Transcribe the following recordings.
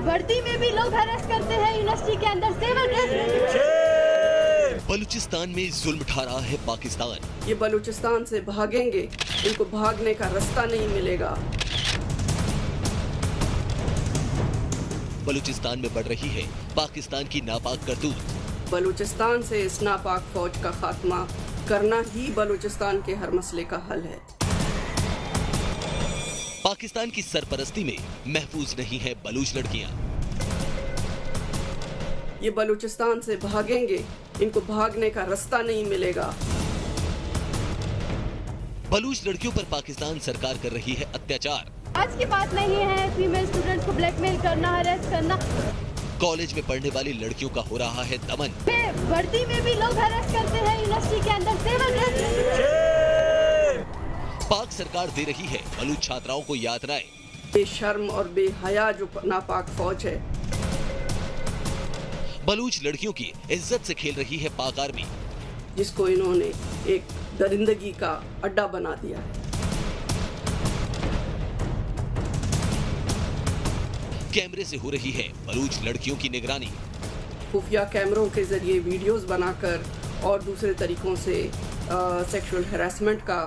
वर्दी में भी लोग हरास करते हैं यूनिवर्सिटी के अंदर सेवा ड्रेस। बलूचिस्तान में जुल्म ढा रहा है पाकिस्तान। ये बलूचिस्तान से भागेंगे, इनको भागने का रास्ता नहीं मिलेगा। बलूचिस्तान में बढ़ रही है पाकिस्तान की नापाक करतूत। बलूचिस्तान से इस नापाक फौज का खात्मा करना ही बलूचिस्तान के हर मसले का हल है। पाकिस्तान की सरपरस्ती में महफूज नहीं है बलूच लड़कियां। ये बलूचिस्तान से भागेंगे, इनको भागने का रास्ता नहीं मिलेगा। बलूच लड़कियों पर पाकिस्तान सरकार कर रही है अत्याचार। आज की बात नहीं है फीमेल स्टूडेंट्स को ब्लैकमेल करना, हरास करना। कॉलेज में पढ़ने वाली लड़कियों का हो रहा है दमन। वर्दी में भी लोग हरास करते हैं यूनिवर्सिटी के अंदर सेवा ड्रेस। पाक सरकार दे रही है बलूच छात्राओं को यातनाएं। बेशर्म और बेहया जो नापाक फौज है, बलूच लड़कियों की इज्जत से खेल रही है पाक आर्मी, जिसको इन्होंने एक दरिंदगी का अड्डा बना दिया है। कैमरे से हो रही है बलूच लड़कियों की निगरानी। खुफिया कैमरों के जरिए वीडियोस बनाकर और दूसरे तरीकों से सेक्सुअल हैरेसमेंट का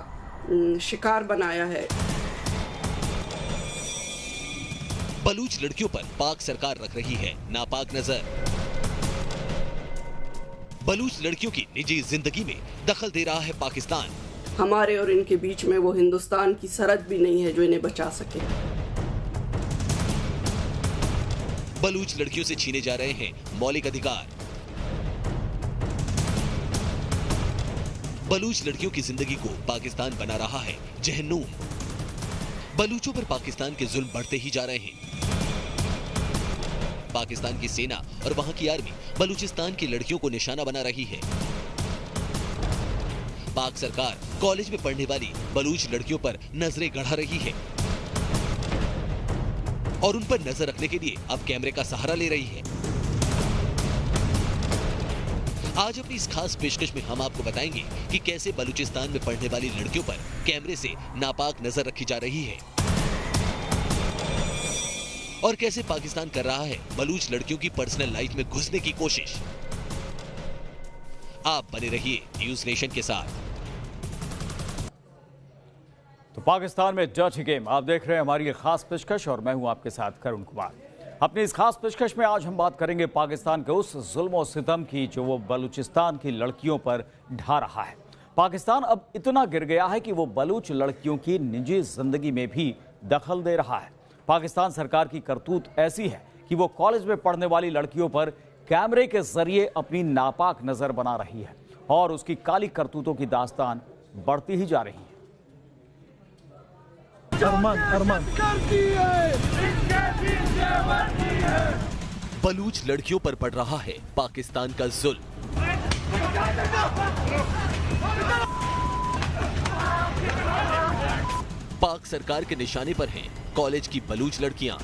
शिकार बनाया है। बलूच लड़कियों पर पाक सरकार रख रही है नापाक नजर। बलूच लड़कियों की निजी जिंदगी में दखल दे रहा है पाकिस्तान। हमारे और इनके बीच में वो हिंदुस्तान की सरहद भी नहीं है जो इन्हें बचा सके। बलूच लड़कियों से छीने जा रहे हैं मौलिक अधिकार। बलूच लड़कियों की जिंदगी को पाकिस्तान बना रहा है जहन्नुम। बलूचों पर पाकिस्तान के जुल्म बढ़ते ही जा रहे हैं। पाकिस्तान की सेना और वहां की आर्मी बलूचिस्तान की लड़कियों को निशाना बना रही है। पाक सरकार कॉलेज में पढ़ने वाली बलूच लड़कियों पर नजरें गढ़ा रही है और उन पर नजर रखने के लिए अब कैमरे का सहारा ले रही है। आज अपनी इस खास पेशकश में हम आपको बताएंगे कि कैसे बलूचिस्तान में पढ़ने वाली लड़कियों पर कैमरे से नापाक नजर रखी जा रही है और कैसे पाकिस्तान कर रहा है बलूच लड़कियों की पर्सनल लाइफ में घुसने की कोशिश। आप बने रहिए न्यूज नेशन के साथ। तो पाकिस्तान में डर्टी गेम आप देख रहे हैं हमारी एक खास पेशकश और मैं हूं आपके साथ करुण कुमार। अपनी इस खास पेशकश में आज हम बात करेंगे पाकिस्तान के उस जुल्म और सितम की जो वो बलूचिस्तान की लड़कियों पर ढा रहा है। पाकिस्तान अब इतना गिर गया है कि वो बलूच लड़कियों की निजी जिंदगी में भी दखल दे रहा है। पाकिस्तान सरकार की करतूत ऐसी है कि वो कॉलेज में पढ़ने वाली लड़कियों पर कैमरे के जरिए अपनी नापाक नजर बना रही है और उसकी काली करतूतों की दास्तान बढ़ती ही जा रही है। अरमान बलूच लड़कियों पर पड़ रहा है पाकिस्तान का जुल्म। पाक सरकार के निशाने पर हैं कॉलेज की बलूच लड़कियां।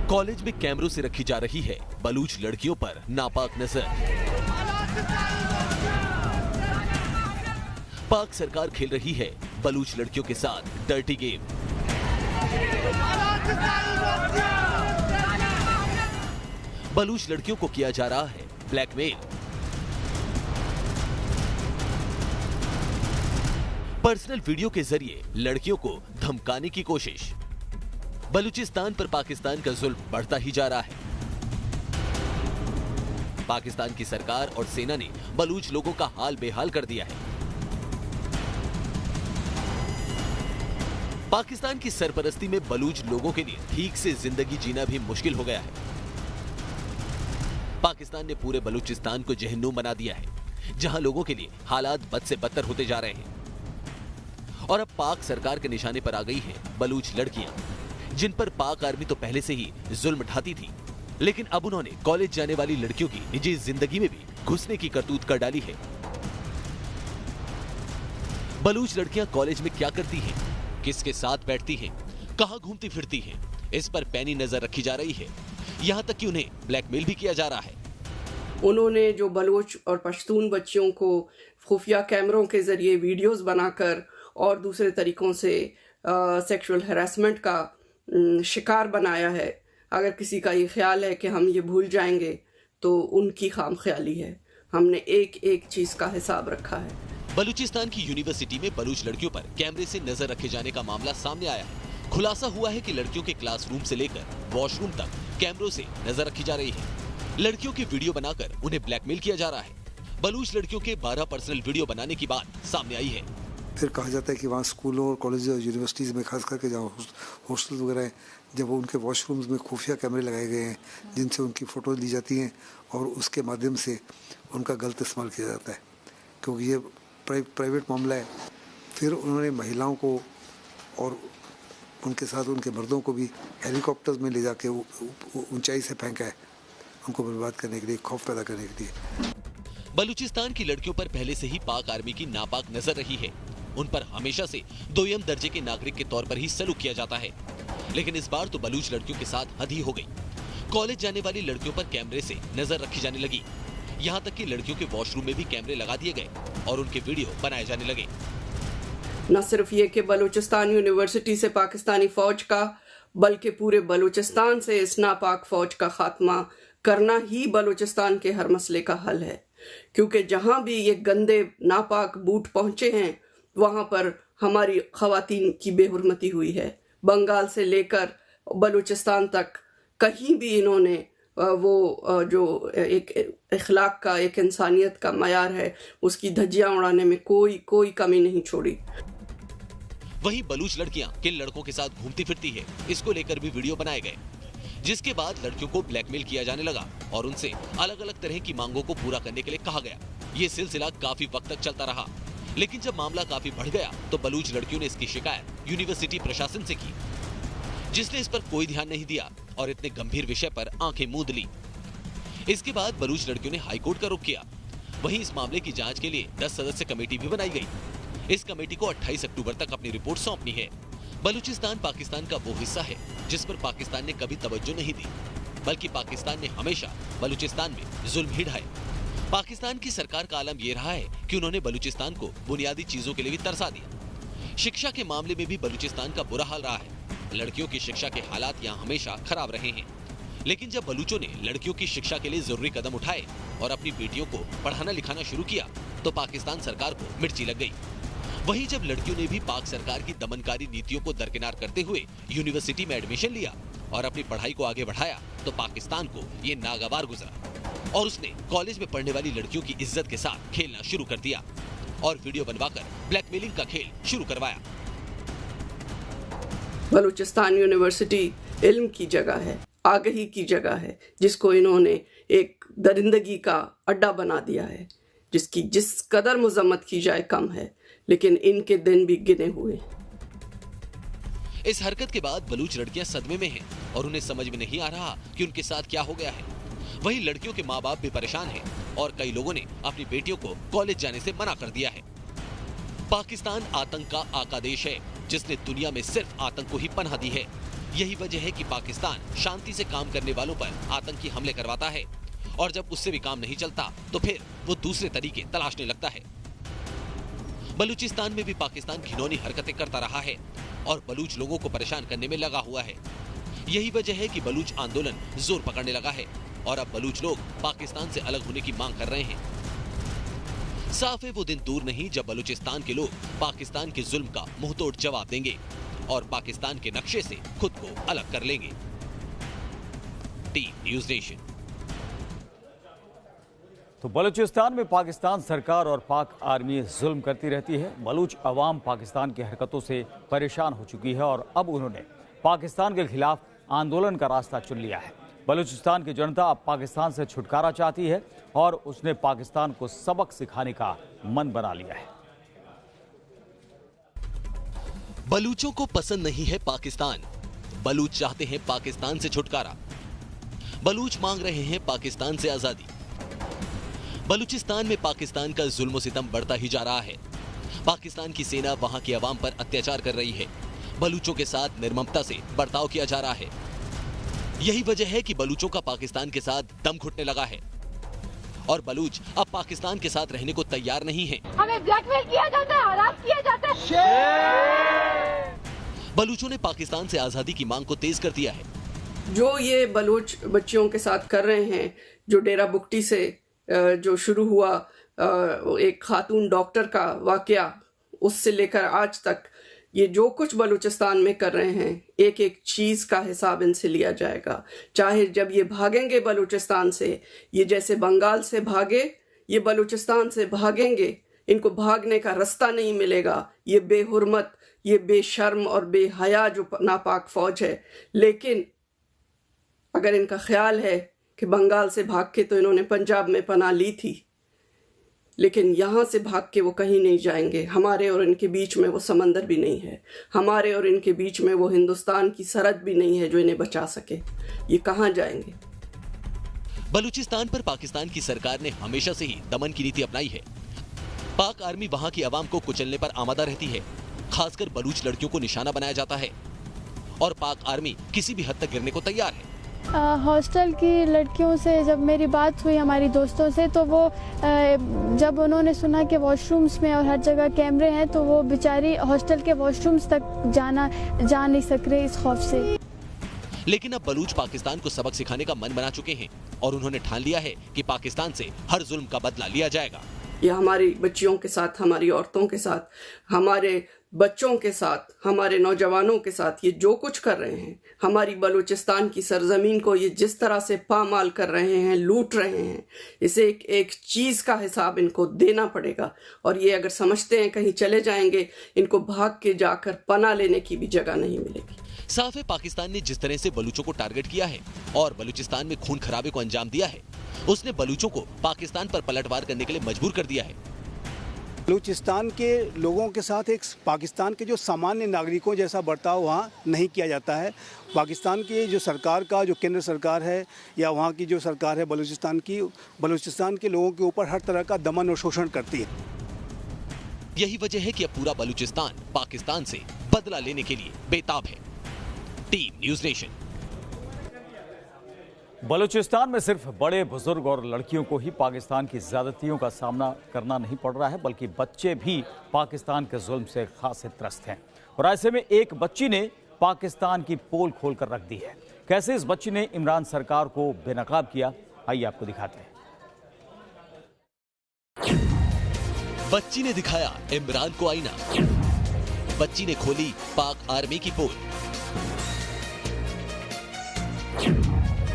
कॉलेज में कैमरों से रखी जा रही है बलूच लड़कियों पर नापाक नजर। पाक सरकार खेल रही है बलूच लड़कियों के साथ डर्टी गेम। बलूच लड़कियों को किया जा रहा है ब्लैकमेल। पर्सनल वीडियो के जरिए लड़कियों को धमकाने की कोशिश। बलूचिस्तान पर पाकिस्तान का जुल्म बढ़ता ही जा रहा है। पाकिस्तान की सरकार और सेना ने बलूच लोगों का हाल बेहाल कर दिया है। पाकिस्तान की सरपरस्ती में बलूच लोगों के लिए ठीक से जिंदगी जीना भी मुश्किल हो गया है। पाकिस्तान ने पूरे बलूचिस्तान को जहन्नुम बना दिया है, जहां लोगों के लिए हालात बद से बदतर होते जा रहे हैं। और अब पाक सरकार के निशाने पर आ गई हैं बलूच लड़कियां, जिन पर पाक आर्मी तो पहले से ही जुल्म ढाती थी, लेकिन अब उन्होंने कॉलेज जाने वाली लड़कियों की निजी जिंदगी में भी घुसने की करतूत कर डाली है। बलूच लड़कियां कॉलेज में क्या करती हैं, किसके साथ बैठती हैं, कहां घूमती फिरती हैं, इस पर पैनी नजर रखी जा रही है। यहां तक कि उन्हें ब्लैकमेल भी किया जा रहा है। उन्होंने जो बलोच और पश्तून बच्चियों को खुफिया कैमरों के ज़रिए वीडियोस बनाकर और दूसरे तरीक़ों से सेक्सुअल हैरेसमेंट का शिकार बनाया है, अगर किसी का ये ख्याल है कि हम ये भूल जाएंगे तो उनकी खामख्याली है। हमने एक एक चीज़ का हिसाब रखा है। बलूचिस्तान की यूनिवर्सिटी में बलूच लड़कियों पर कैमरे से नजर रखे जाने का मामला सामने आया है। खुलासा हुआ है कि लड़कियों के क्लासरूम से लेकर वॉशरूम तक कैमरों से नजर रखी जा रही है। लड़कियों की वीडियो बनाकर उन्हें ब्लैकमेल किया जा रहा है। बलूच लड़कियों के 12 पर्सनल वीडियो बनाने की बात सामने आई है। फिर कहा जाता है कि वहाँ स्कूलों और कॉलेज और यूनिवर्सिटीज़ में खास करके जहाँ हॉस्टल वगैरह हैं, जब वो उनके वॉशरूम्स में खुफिया कैमरे लगाए गए हैं जिनसे उनकी फ़ोटो ली जाती हैं और उसके माध्यम से उनका गलत इस्तेमाल किया जाता है, क्योंकि ये प्राइवेट मामला है। फिर उन्होंने महिलाओं को और उनके साथ उनके मर्दों को भी हेलीकॉप्टर्स में ले जाके ऊंचाई से फेंका है, उनको बर्बाद करने के लिए, खौफ पैदा करने के लिए। बलूचिस्तान की लड़कियों पर पहले से ही पाक आर्मी की नापाक नजर रही है। उन पर हमेशा से दोयम दर्जे के नागरिक के तौर पर ही सलूक किया जाता है, लेकिन इस बार तो बलूच लड़कियों के साथ हद ही हो गई। कॉलेज जाने वाली लड़कियों पर कैमरे से नजर रखी जाने लगी। यहाँ तक कि लड़कियों के वॉशरूम में भी कैमरे लगा दिए गए और उनके वीडियो बनाए जाने लगे। न सिर्फ ये कि बलूचिस्तान यूनिवर्सिटी से पाकिस्तानी फौज का, बल्कि पूरे बलूचिस्तान से इस नापाक फौज का खात्मा करना ही बलूचिस्तान के हर मसले का हल है, क्योंकि जहाँ भी ये गंदे नापाक बूट पहुँचे हैं वहाँ पर हमारी ख़वातीन की बेहुरमती हुई है। बंगाल से लेकर बलूचिस्तान तक कहीं भी इन्होंने वो जो एक इखलाक का, एक इंसानियत का मयार है, उसकी धज्जियां उड़ाने में कोई कमी नहीं छोड़ी। वहीं बलूच लड़कियां किन लड़कों के साथ घूमती फिरती है, इसको लेकर भी वीडियो बनाए गए, जिसके बाद लड़कियों को ब्लैकमेल किया जाने लगा और उनसे अलग अलग तरह की मांगों को पूरा करने के लिए कहा गया। ये सिलसिला काफी वक्त तक चलता रहा, लेकिन जब मामला काफी बढ़ गया तो बलूच लड़कियों ने इसकी शिकायत यूनिवर्सिटी प्रशासन से की, जिसने इस पर कोई ध्यान नहीं दिया और इतने गंभीर विषय पर आंखें मूंद ली। इसके बाद बलूच लड़कियों ने हाईकोर्ट का रुख किया। वहीं इस मामले की जांच के लिए 10 सदस्य कमेटी भी बनाई गई। इस कमेटी को 28 अक्टूबर तक अपनी रिपोर्ट सौंपनी है। बलूचिस्तान पाकिस्तान का वो हिस्सा है जिस पर पाकिस्तान ने कभी तवज्जो नहीं दी, बल्कि पाकिस्तान ने हमेशा बलूचिस्तान में जुल्म ही ढाए। पाकिस्तान की सरकार का आलम यह रहा है कि उन्होंने बलूचिस्तान को बुनियादी चीजों के लिए भी तरसा दिया। शिक्षा के मामले में भी बलूचिस्तान का बुरा हाल रहा है। लड़कियों की शिक्षा के हालात यहाँ हमेशा खराब रहे हैं, लेकिन जब बलूचों ने लड़कियों की शिक्षा के लिए जरूरी कदम उठाए और अपनी बेटियों को पढ़ाना लिखाना शुरू किया तो पाकिस्तान सरकार को मिर्ची लग गई। वहीं जब लड़कियों ने भी पाक सरकार की दमनकारी नीतियों को दरकिनार करते हुए यूनिवर्सिटी में एडमिशन लिया और अपनी पढ़ाई को आगे बढ़ाया तो पाकिस्तान को ये नागवार गुजरा और उसने कॉलेज में पढ़ने वाली लड़कियों की इज्जत के साथ खेलना शुरू कर दिया और वीडियो बनवाकर ब्लैकमेलिंग का खेल शुरू करवाया। बलूचिस्तान यूनिवर्सिटी इल्म की जगह है, आगही की जगह है, जिसको इन्होंने एक दरिंदगी का अड्डा बना दिया है, जिसकी जिस कदर मजम्मत की जाए कम है, लेकिन इनके दिन भी गिने हुए। इस हरकत के बाद बलूच लड़कियां सदमे में हैं और उन्हें समझ में नहीं आ रहा कि उनके साथ क्या हो गया है। वहीं लड़कियों के माँ बाप भी परेशान हैं और कई लोगों ने अपनी बेटियों को कॉलेज जाने से मना कर दिया है। पाकिस्तान आतंक का आका देश है जिसने दुनिया में सिर्फ आतंक को ही पनाह दी है। यही वजह है कि पाकिस्तान शांति से काम करने वालों पर आतंकी हमले करवाता है और जब उससे भी काम नहीं चलता तो फिर वो दूसरे तरीके तलाशने लगता है। बलूचिस्तान में भी पाकिस्तान घिनौनी हरकतें करता रहा है और बलूच लोगों को परेशान करने में लगा हुआ है। यही वजह है कि बलूच आंदोलन जोर पकड़ने लगा है और अब बलूच लोग पाकिस्तान से अलग होने की मांग कर रहे हैं। साफ है वो दिन दूर नहीं जब बलूचिस्तान के लोग पाकिस्तान के जुल्म का मुंहतोड़ जवाब देंगे और पाकिस्तान के नक्शे से खुद को अलग कर लेंगे। Team news nation. तो बलूचिस्तान में पाकिस्तान सरकार और पाक आर्मी जुल्म करती रहती है। बलूच अवाम पाकिस्तान की हरकतों से परेशान हो चुकी है और अब उन्होंने पाकिस्तान के खिलाफ आंदोलन का रास्ता चुन लिया है। बलूचिस्तान की जनता अब पाकिस्तान से छुटकारा चाहती है और उसने पाकिस्तान को सबक सिखाने का मन बना लिया है। बलूचों को पसंद नहीं है पाकिस्तान। बलूच चाहते हैं पाकिस्तान से छुटकारा। बलूच मांग रहे हैं पाकिस्तान से आजादी। बलूचिस्तान में पाकिस्तान का जुल्म सितम बढ़ता ही जा रहा है। पाकिस्तान की सेना वहां की आवाम पर अत्याचार कर रही है। बलूचों के साथ निर्ममता से बर्ताव किया जा रहा है। यही वजह है कि बलूचों का पाकिस्तान के साथ दम घुटने लगा है। और बलूच अब पाकिस्तान के साथ रहने को तैयार नहीं हैं। हमें ब्लैकमेल किया जाता है, हरास किया जाता है। बलूचों ने पाकिस्तान से आजादी की मांग को तेज कर दिया है। जो ये बलूच बच्चियों के साथ कर रहे हैं, जो डेरा बुगटी से जो शुरू हुआ एक खातून डॉक्टर का वाकया, उससे लेकर आज तक ये जो कुछ बलूचिस्तान में कर रहे हैं, एक एक चीज का हिसाब इनसे लिया जाएगा। चाहे जब ये भागेंगे बलूचिस्तान से, ये जैसे बंगाल से भागे, ये बलूचिस्तान से भागेंगे, इनको भागने का रास्ता नहीं मिलेगा। ये बेहुरमत, ये बेशर्म और बेहया जो नापाक फौज है। लेकिन अगर इनका ख्याल है कि बंगाल से भाग के तो इन्होंने पंजाब में पनाह ली थी, लेकिन यहाँ से भाग के वो कहीं नहीं जाएंगे। हमारे और इनके बीच में वो समंदर भी नहीं है, हमारे और इनके बीच में वो हिंदुस्तान की सरहद भी नहीं है जो इन्हें बचा सके। ये कहाँ जाएंगे? बलूचिस्तान पर पाकिस्तान की सरकार ने हमेशा से ही दमन की नीति अपनाई है। पाक आर्मी वहाँ की आवाम को कुचलने पर आमादा रहती है। खासकर बलूच लड़कियों को निशाना बनाया जाता है और पाक आर्मी किसी भी हद तक गिरने को तैयार है। हॉस्टल की लड़कियों से जब मेरी बात हुई हमारी दोस्तों से, तो वो जब उन्होंने सुना कि वॉशरूम्स में और हर जगह कैमरे हैं, तो वो बेचारी हॉस्टल के वॉशरूम्स तक जा नहीं सक रहे इस खौफ से। लेकिन अब बलूच पाकिस्तान को सबक सिखाने का मन बना चुके हैं और उन्होंने ठान लिया है कि पाकिस्तान से हर जुल्म का बदला लिया जाएगा। ये हमारी बच्चियों के साथ, हमारी औरतों के साथ, हमारे बच्चों के साथ, हमारे नौजवानों के साथ ये जो कुछ कर रहे हैं, हमारी बलूचिस्तान की सरजमीन को ये जिस तरह से पामाल कर रहे हैं, लूट रहे हैं, इसे एक एक चीज़ का हिसाब इनको देना पड़ेगा। और ये अगर समझते हैं कहीं चले जाएंगे, इनको भाग के जाकर पनाह लेने की भी जगह नहीं मिलेगी। साफ है, पाकिस्तान ने जिस तरह से बलूचों को टारगेट किया है और बलूचिस्तान में खून खराबे को अंजाम दिया है, उसने बलूचों को पाकिस्तान पर पलटवार करने के लिए मजबूर कर दिया है। बलूचिस्तान के लोगों के साथ एक पाकिस्तान के जो सामान्य नागरिकों जैसा बर्ताव वहाँ नहीं किया जाता है। पाकिस्तान की जो सरकार का, जो केंद्र सरकार है या वहाँ की जो सरकार है बलूचिस्तान की, बलूचिस्तान के लोगों के ऊपर हर तरह का दमन और शोषण करती है। यही वजह है कि अब पूरा बलूचिस्तान पाकिस्तान से बदला लेने के लिए बेताब है। Team news nation. बलूचिस्तान में सिर्फ बड़े बुजुर्ग और लड़कियों को ही पाकिस्तान की ज्यादतियों का सामना करना नहीं पड़ रहा है, बल्कि बच्चे भी पाकिस्तान के जुल्म से खासे त्रस्त हैं। और ऐसे में एक बच्ची ने पाकिस्तान की पोल खोलकर रख दी है। कैसे इस बच्ची ने इमरान सरकार को बेनकाब किया, आइए आपको दिखाते हैं। बच्ची ने दिखाया इमरान को आईना। बच्ची ने खोली पाक आर्मी की पोल।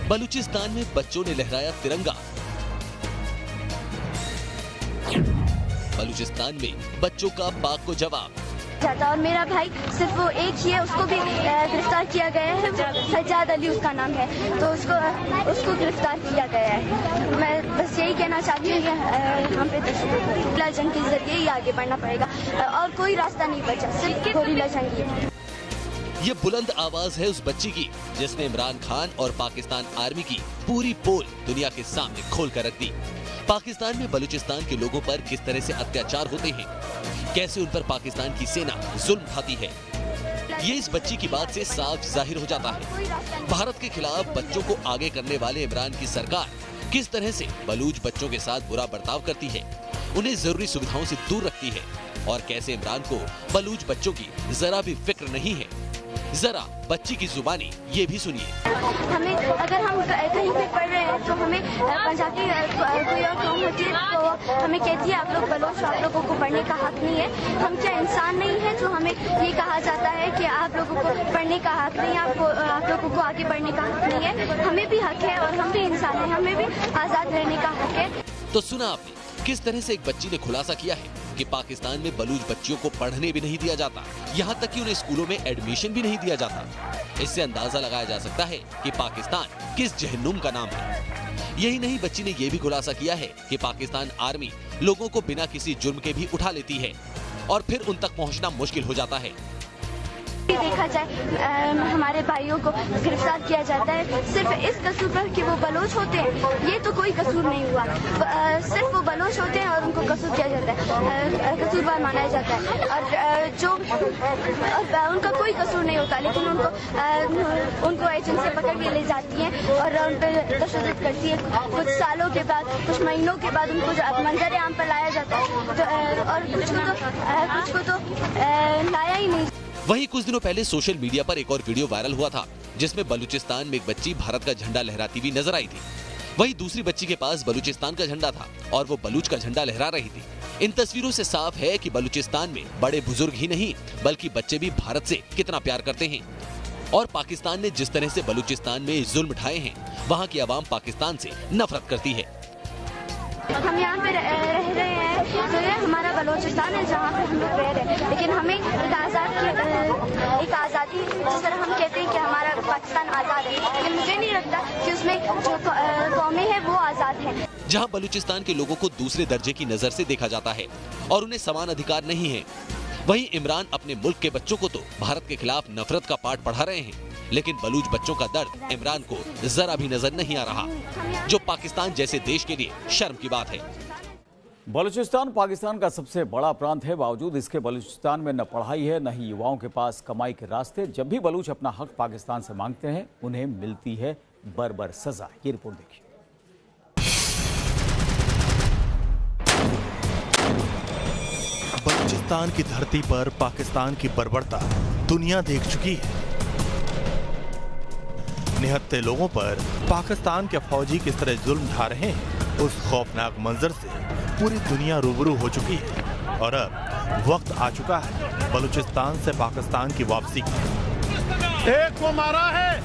बलूचिस्तान में बच्चों ने लहराया तिरंगा। बलूचिस्तान में बच्चों का पाक को जवाब। और मेरा भाई सिर्फ वो एक ही है, उसको भी गिरफ्तार किया गया है। सज्जाद अली उसका नाम है, तो उसको गिरफ्तार किया गया है। मैं बस यही कहना चाहती हूँ कि हम पे गोरिल्ला जंग के जरिए ही आगे बढ़ना पड़ेगा और कोई रास्ता नहीं बचा, सिर्फ गोरिल्ला जंग ही। ये बुलंद आवाज है उस बच्ची की जिसने इमरान खान और पाकिस्तान आर्मी की पूरी पोल दुनिया के सामने खोल कर रख दी। पाकिस्तान में बलूचिस्तान के लोगों पर किस तरह से अत्याचार होते हैं, कैसे उन पर पाकिस्तान की सेना जुल्म ढाती है, ये इस बच्ची की बात से साफ जाहिर हो जाता है। भारत के खिलाफ बच्चों को आगे करने वाले इमरान की सरकार किस तरह से बलूच बच्चों के साथ बुरा बर्ताव करती है, उन्हें जरूरी सुविधाओं से दूर रखती है और कैसे इमरान को बलूच बच्चों की जरा भी फिक्र नहीं है। जरा बच्ची की जुबानी ये भी सुनिए। हमें अगर हम कहीं पे पढ़ रहे हैं तो हमें पंजाबी कोई और कौम होती है तो हमें कहती है आप लोग बलोच, आप लोगों को पढ़ने का हक नहीं है। हम क्या इंसान नहीं है जो हमें ये कहा जाता है कि आप लोगों को पढ़ने का हक नहीं है, आप लोगों को आगे बढ़ने का हक नहीं है। हमें भी हक है और हम भी इंसान हैं, हमें भी आज़ाद रहने का हक है। तो सुना आपने किस तरह से एक बच्ची ने खुलासा किया है कि पाकिस्तान में बलूच बच्चियों को पढ़ने भी नहीं दिया जाता, यहाँ तक कि उन्हें स्कूलों में एडमिशन भी नहीं दिया जाता। इससे अंदाजा लगाया जा सकता है कि पाकिस्तान किस जहन्नुम का नाम है। यही नहीं, बच्ची ने यह भी खुलासा किया है कि पाकिस्तान आर्मी लोगों को बिना किसी जुर्म के भी उठा लेती है और फिर उन तक पहुँचना मुश्किल हो जाता है। भी देखा जाए हमारे भाइयों को गिरफ्तार किया जाता है सिर्फ इस कसूर पर कि वो बलोच होते हैं। ये तो कोई कसूर नहीं हुआ, सिर्फ वो बलोच होते हैं और उनको कसूर किया जाता है, कसूरवार माना जाता है। और जो उनका कोई कसूर नहीं होता, लेकिन उनको एजेंसी पकड़ के ले जाती है और उन पर तशद्दुद करती है। कुछ सालों के बाद, कुछ महीनों के बाद उनको मंजर आम पर लाया जाता है और कुछ को तो लाया ही नहीं। वहीं कुछ दिनों पहले सोशल मीडिया पर एक और वीडियो वायरल हुआ था जिसमें बलूचिस्तान में एक बच्ची भारत का झंडा लहराती हुई नजर आई थी। वहीं दूसरी बच्ची के पास बलूचिस्तान का झंडा था और वो बलूच का झंडा लहरा रही थी। इन तस्वीरों से साफ है कि बलूचिस्तान में बड़े बुजुर्ग ही नहीं बल्कि बच्चे भी भारत से कितना प्यार करते हैं। और पाकिस्तान ने जिस तरह से बलूचिस्तान में जुल्म ढाए हैं, वहाँ की आवाम पाकिस्तान से नफरत करती है। हम यहाँ पे रह रहे हैं, तो ये हमारा बलूचिस्तान है जहाँ पे हम लोग रह रहे हैं, लेकिन हमें एक आज़ादी, जिस तरह हम कहते हैं कि हमारा पाकिस्तान आज़ाद है, लेकिन मुझे नहीं लगता कि उसमें जो कौमें हैं वो आज़ाद हैं। जहाँ बलूचिस्तान के लोगों को दूसरे दर्जे की नजर से देखा जाता है और उन्हें समान अधिकार नहीं है, वहीं इमरान अपने मुल्क के बच्चों को तो भारत के खिलाफ नफरत का पाठ पढ़ा रहे हैं, लेकिन बलूच बच्चों का दर्द इमरान को जरा भी नजर नहीं आ रहा, जो पाकिस्तान जैसे देश के लिए शर्म की बात है। बलूचिस्तान पाकिस्तान का सबसे बड़ा प्रांत है, बावजूद इसके बलूचिस्तान में न पढ़ाई है न ही युवाओं के पास कमाई के रास्ते। जब भी बलूच अपना हक पाकिस्तान से मांगते हैं उन्हें मिलती है बर्बर सजा। ये रिपोर्ट देखिए। बलूचिस्तान की धरती पर पाकिस्तान की बर्बरता दुनिया देख चुकी है। निहत्थे लोगों पर पाकिस्तान के फौजी किस तरह जुल्म ढा रहे हैं, उस खौफनाक मंजर से पूरी दुनिया रूबरू हो चुकी है। और अब वक्त आ चुका है बलूचिस्तान से पाकिस्तान की वापसी की। एक को मारा है,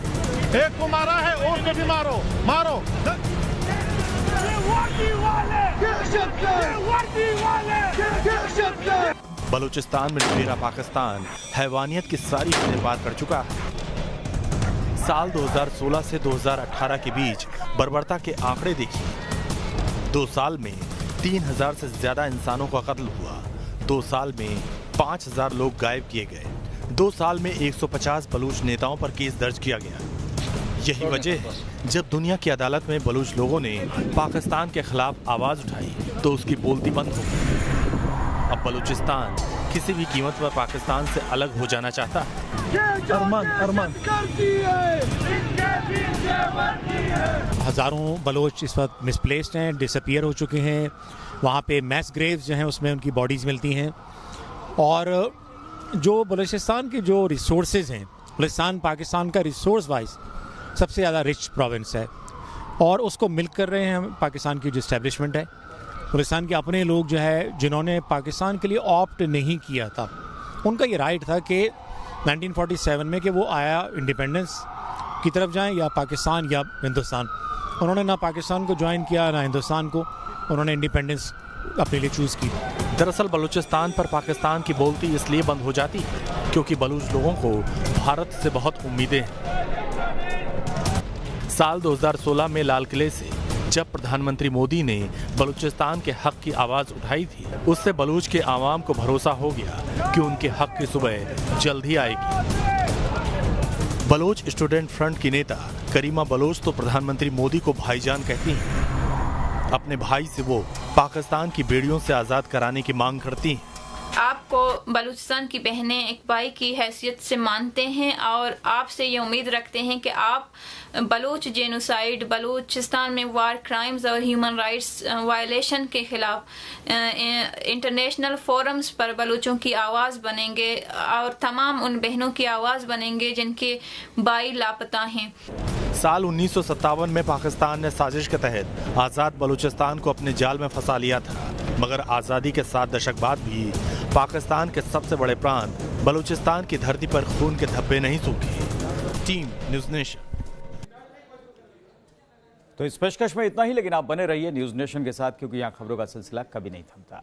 एक को मारा है, और को भी मारो, मारो। बलूचिस्तान में लुटेरा पाकिस्तान हैवानियत की सारी हदें पार कर चुका है। साल 2016 से 2018 के बीच बर्बरता के आंकड़े देखिए। 2 साल में 3000 से ज्यादा इंसानों का कत्ल हुआ। 2 साल में 5000 लोग गायब किए गए। 2 साल में 150 बलूच नेताओं पर केस दर्ज किया गया। यही वजह है जब दुनिया की अदालत में बलूच लोगों ने पाकिस्तान के खिलाफ आवाज उठाई तो उसकी बोलती बंद हो गई। अब बलूचिस्तान किसी भी कीमत पर पाकिस्तान से अलग हो जाना चाहता है। अरमान हजारों बलोच इस वक्त मिसप्लेस्ड हैं, डिसअपियर हो चुके हैं। वहाँ पे मैस ग्रेव्स जो हैं उसमें उनकी बॉडीज़ मिलती हैं। और जो बलूचिस्तान के जो रिसोर्सेज हैं, बलूचिस्तान पाकिस्तान का रिसोर्स वाइज सबसे ज़्यादा रिच प्रोविंस है और उसको मिल्क कर रहे हैं पाकिस्तान की जो इस्टेब्लिशमेंट है। बलूचिस्तान के अपने लोग जो है जिन्होंने पाकिस्तान के लिए ऑप्ट नहीं किया था, उनका ये राइट था कि 1947 में कि वो आया इंडिपेंडेंस की तरफ जाएं या पाकिस्तान या हिंदुस्तान। उन्होंने ना पाकिस्तान को ज्वाइन किया ना हिंदुस्तान को, उन्होंने इंडिपेंडेंस अपने लिए चूज़ की। दरअसल बलूचिस्तान पर पाकिस्तान की बोलती इसलिए बंद हो जाती है क्योंकि बलूच लोगों को भारत से बहुत उम्मीदें हैं। साल 2016 में लाल किले से जब प्रधानमंत्री मोदी ने बलूचिस्तान के हक की आवाज उठाई थी, उससे बलूच के आवाम को भरोसा हो गया कि उनके हक की सुबह जल्द ही आएगी। बलोच स्टूडेंट फ्रंट की नेता करीमा बलोच तो प्रधानमंत्री मोदी को भाईजान कहती हैं। अपने भाई से वो पाकिस्तान की बेड़ियों से आजाद कराने की मांग करती हैं। आपको बलूचिस्तान की बहनें एक भाई की हैसियत से मानते हैं और आपसे ये उम्मीद रखते हैं कि आप बलूच जेनोसाइड, बलूचिस्तान में वार क्राइम्स और ह्यूमन राइट्स वायलेशन के खिलाफ इंटरनेशनल फोरम्स पर बलूचों की आवाज़ बनेंगे और तमाम उन बहनों की आवाज़ बनेंगे जिनके भाई लापता हैं। साल 1957 में पाकिस्तान ने साजिश के तहत आज़ाद बलूचिस्तान को अपने जाल में फंसा लिया था, मगर आज़ादी के 7 दशक बाद भी पाकिस्तान के सबसे बड़े प्रांत बलूचिस्तान की धरती पर खून के धब्बे नहीं सूखे। Team news nation. तो इस पेशकश में इतना ही, लेकिन आप बने रहिए न्यूज़ नेशन के साथ क्योंकि यहाँ खबरों का सिलसिला कभी नहीं थमता।